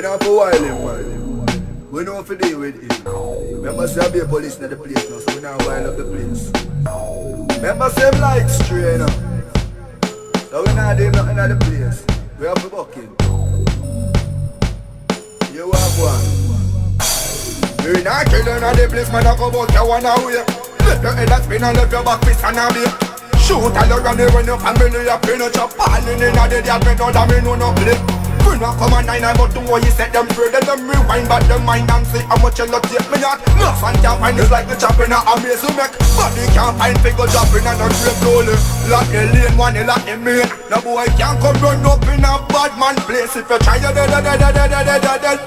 We not for wild him. We know for deal with him. Remember say I be a police in the place now, so we not wild up the place. Remember say him like stray now. So we not doing nothing at the place. We have to buck him. You have one. We not killing at the place, man. I go about you one away. Left your head and spin and left your back fist and a beat. Shoot all around you when your family up in a chop. Falling in a dead yard, me know that me know no play. We not come on 9 but do what you set them free. Then them rewind back them mind and see how much you love take me out. No fan can't find it's like the chopping a amaze you make. Body can't find figure dropping and not grave slowly. Lock the lane one, you lock the main. No boy can't come run up in a bad man place. If you try you dead,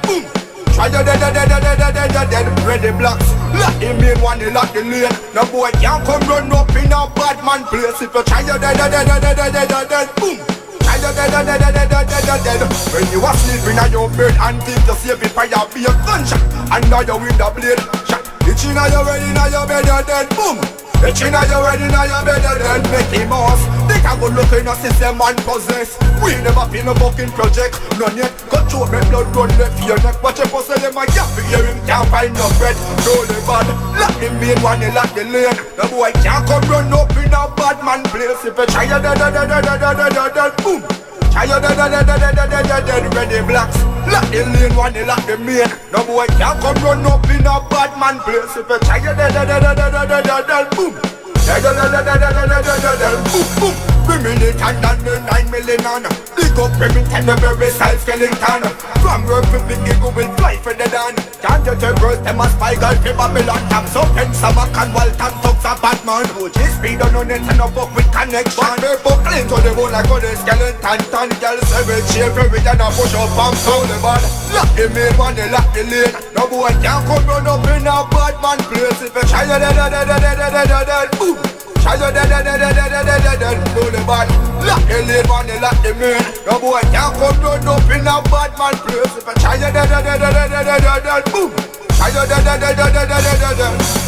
boom. Try you dead, ready blocks. Lock the main one, you lock the lane. No boy can't come run up in a bad man place. If you try you dead, boom. When you are sleeping on your bed and think you save it by your be a gunshot under your window blade. Shot itching on your head in your bed, you're dead. Boom. Itching on your head in your bed, you're dead. Make him off. They can go look in a system and possess. We never feel no fucking project. None yet. Got through me blood run left your neck. Watch your pussy them a gap in your him can't find no bread. Roll the bad. Lock the main one, you lock the lane. The boy can't come run up in a bad man place. If you try you dead, boom. Try you dead, ready blocks. Lock the lane one, you lock the main. No boy can't come run up in a bad man place. If you try you dead, boom. Boom, boom. Criminate and then the 9 million on. Dig up Remington, the very side skeleton. From work with the eagle will fly for the dawn. Can't you tell girls them a spy girl for Babylon. Tam so pen Samak and Walton thugs a Batman. OG speed on it and a book with connection. They book clean to the bone like on the skeleton. Tan girls every chair for we and a push up and sound the bad. Lock the main one, they lock the lane. No boy can't come run up in a bad man place. If you try you boom. Try you dead, roll the bad. Lock the lane one, they lock the main. No boy can't come run up in a bad man place. If you try you dead, boom. Try you dead.